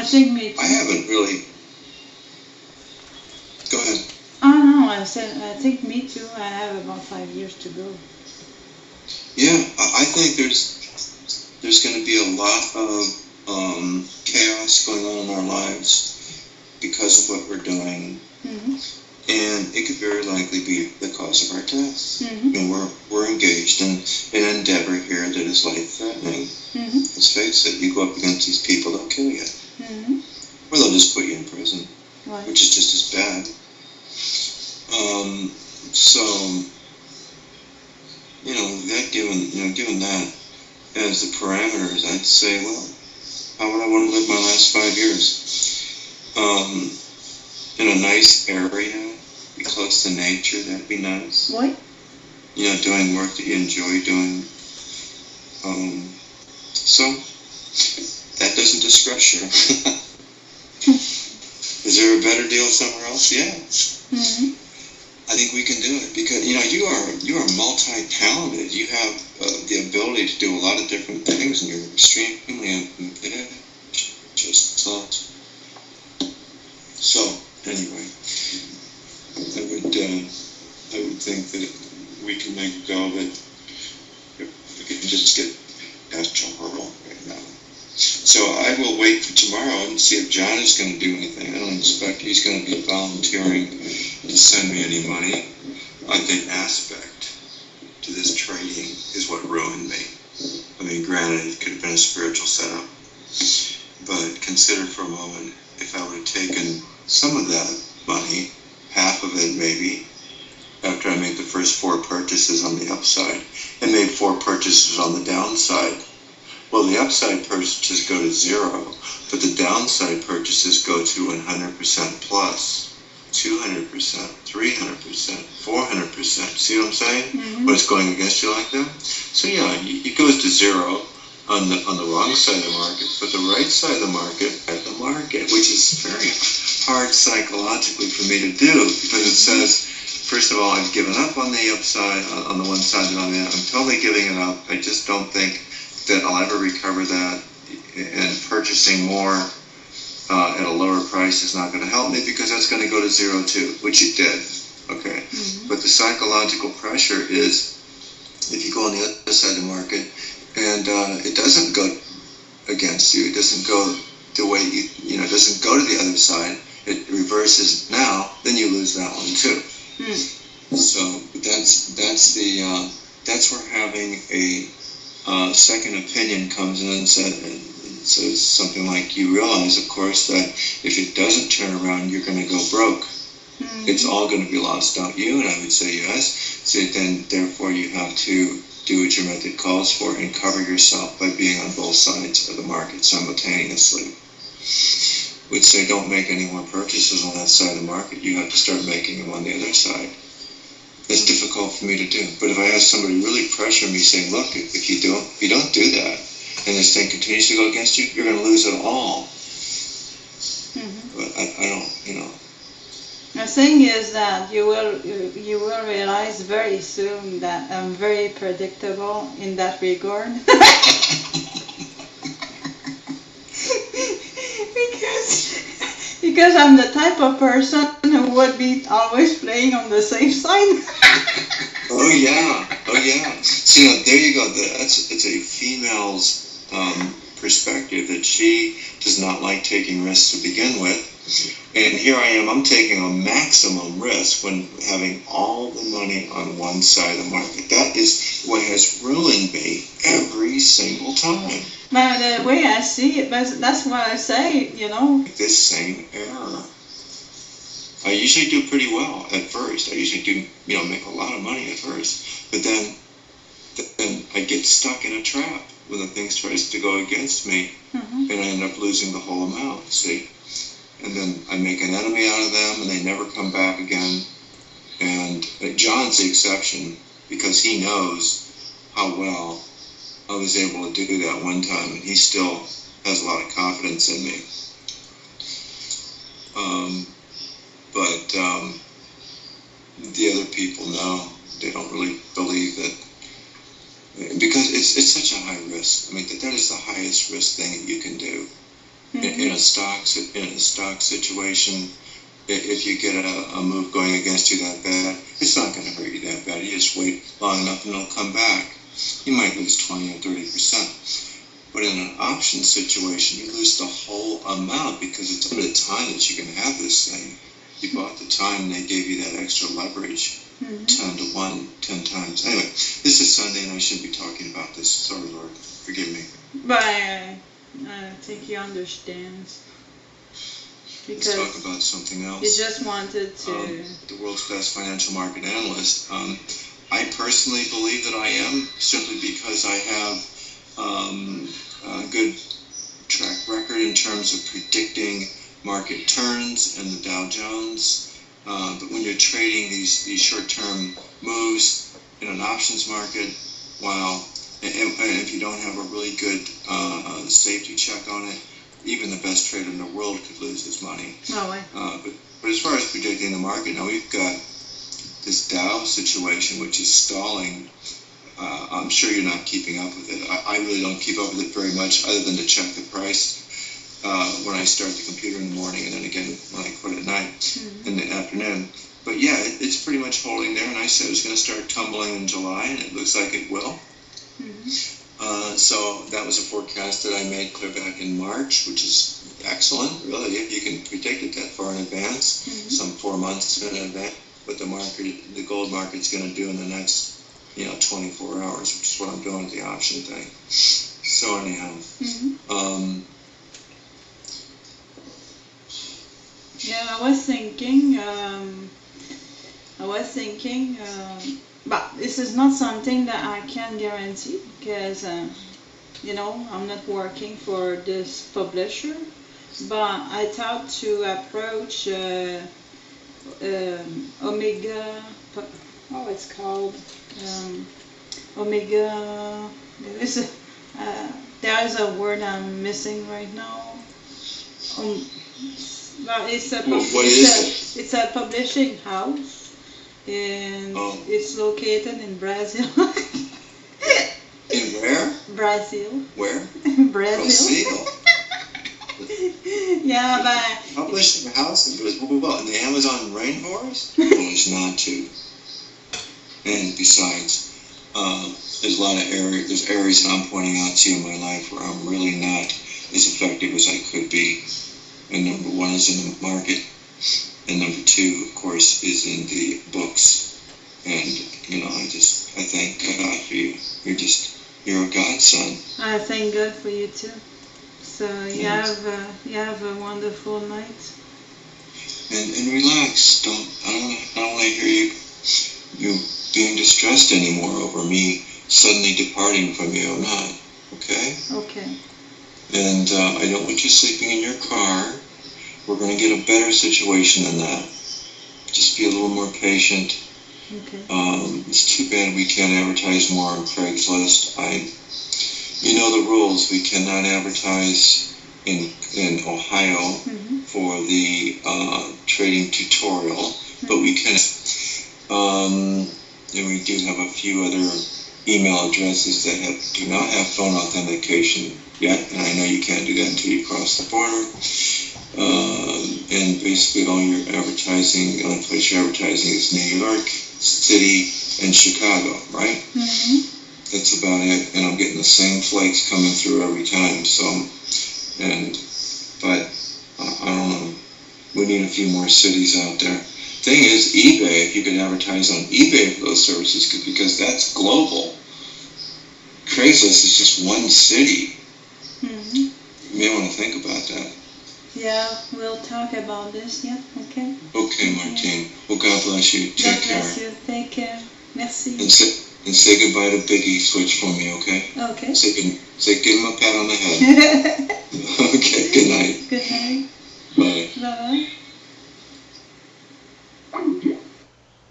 I think me too. I haven't really. Go ahead. Oh no, I think me too. I have about 5 years to go. Yeah, I think there's going to be a lot of chaos going on in our lives because of what we're doing. Mm-hmm. And it could very likely be the cause of our deaths. Mm-hmm. I mean, we're engaged in an endeavor here that is life-threatening. Mm-hmm. Let's face it, you go up against these people, they'll kill you. Mm-hmm. Or they'll just put you in prison, Right. which is just as bad. So, that given that as the parameters, I'd say, well, how would I want to live my last 5 years? In a nice area, be close to nature, that'd be nice. What? Doing work that you enjoy doing. So, that doesn't distress you. Is there a better deal somewhere else? Yeah. Mm-hmm. I think we can do it because, you are multi-talented. You have the ability to do a lot of different things, and you're extremely ambitious. So, anyway, I would think that we can make a go of it if we can just get past your hurdle right now. So I will wait for tomorrow and see if John is going to do anything. I don't expect he's going to be volunteering to send me any money. The aspect to this trading is what ruined me. I mean, granted, it could have been a spiritual setup, but consider for a moment if I would have taken some of that money, half of it maybe, after I made the first 4 purchases on the upside, and made 4 purchases on the downside. Well, the upside purchases go to 0, but the downside purchases go to 100% plus, 200%, 300%, 400%. See what I'm saying? Mm-hmm. When it's going against you like that? So yeah, it goes to 0 on the wrong side of the market, but the right side of the market, which is very hard psychologically for me to do, because it says, first of all, I've given up on the upside, on the one side that I'm in. I'm totally giving it up. I just don't think that I'll ever recover that, and purchasing more at a lower price is not going to help me because that's going to go to 0 too, which it did. Okay, Mm-hmm. But the psychological pressure is if you go on the other side of the market and it doesn't go against you, it doesn't go the way it doesn't go to the other side, it reverses now, then you lose that one too. Mm. So that's where having a second opinion comes in and says something like, you realize, of course, that if it doesn't turn around, you're going to go broke. Mm-hmm. It's all going to be lost, don't you? And I would say yes. So then, therefore, you have to do what your method calls for and cover yourself by being on both sides of the market simultaneously. Would say don't make any more purchases on that side of the market. You have to start making them on the other side. That's difficult for me to do. But if I have somebody really pressure me, saying, look, if you don't do that, and this thing continues to go against you, you're going to lose it all. Mm-hmm. But I don't, The thing is that you will realize very soon that I'm very predictable in that regard. because I'm the type of person who would be always playing on the safe side. Oh yeah. See, there you go. It's a female's perspective that she does not like taking risks to begin with. And here I am, I'm taking a maximum risk when having all the money on one side of the market. That is what has ruined me every single time. But the way I see it, that's what I say, This same error. I usually do pretty well at first. I usually do, make a lot of money at first. But then I get stuck in a trap when the thing tries to go against me, mm-hmm. and I end up losing the whole amount, see? And then I make an enemy out of them, and they never come back again. And John's the exception, because he knows how well I was able to do that one time, and he still has a lot of confidence in me. But the other people, no, they don't really believe that, because it's such a high risk. I mean, that is the highest risk thing that you can do. Mm-hmm. in a stock situation, if you get a move going against you that bad, it's not going to hurt you that bad. You just wait long enough and it'll come back. You might lose 20 or 30%. But in an option situation, you lose the whole amount because it's only the time that you can have this thing. You bought the time and they gave you that extra leverage, 10 to 1, 10 times. Anyway, this is Sunday and I shouldn't be talking about this. Sorry, Lord. Forgive me. But I think he understands. Because let's talk about something else. You just wanted to... the world's best financial market analyst. I personally believe that I am, simply because I have a good track record in terms of predicting market turns and the Dow Jones. But when you're trading these short-term moves in an options market, wow, and if you don't have a really good safety check on it, even the best trader in the world could lose his money. But as far as predicting the market, now we've got this Dow situation, which is stalling. I'm sure you're not keeping up with it. I really don't keep up with it very much, other than to check the price when I start the computer in the morning, and then again when I quit at night in the afternoon. But yeah, it's pretty much holding there, and I said it was going to start tumbling in July, and it looks like it will. So that was a forecast that I made clear back in March, which is excellent, really, if you can predict it that far in advance, some 4 months in advance, what the gold market's going to do in the next 24 hours, which is what I'm doing with the option thing. So anyhow, yeah, I was thinking, but this is not something that I can guarantee, because, I'm not working for this publisher, but I thought to approach Omega, it's called, Omega, there is a word I'm missing right now. But it's a publishing house, and it's located in Brazil. In where? Brazil. Where? Brazil. Yeah, but... Publishing house in Brazil? Well, in the Amazon rainforest? No, it's not too. And besides, there's a lot of there's areas that I'm pointing out to you in my life where I'm really not as effective as I could be. And number one is in the market, and number two, of course, is in the books. And I thank God for you. You're a godson. I thank God for you too. So you have a wonderful night. And relax. I don't want to hear you being distressed anymore over me suddenly departing from you. I'm not. Okay? Okay. And I don't want you sleeping in your car. We're going to get a better situation than that. Just be a little more patient. Okay. It's too bad we can't advertise more on Craigslist. You know the rules. We cannot advertise in Ohio for the trading tutorial, but we can. And we do have a few other email addresses that do not have phone authentication yet, and I know you can't do that until you cross the border. And basically all your advertising, the only place you're advertising is New York City and Chicago, right? That's about it. And I'm getting the same flakes coming through every time. So, but I don't know. We need a few more cities out there. Thing is, eBay, if you could advertise on eBay for those services, because that's global. Craigslist is just one city. You may want to think about that. Yeah, we'll talk about this, yeah, okay. Okay, Martine. Well, God bless you. Take care. God bless you. Take care. Merci. And say goodbye to Biggie Switch for me, okay? Okay. Give him a pat on the head. Okay, good night. Good night. Bye. Bye-bye.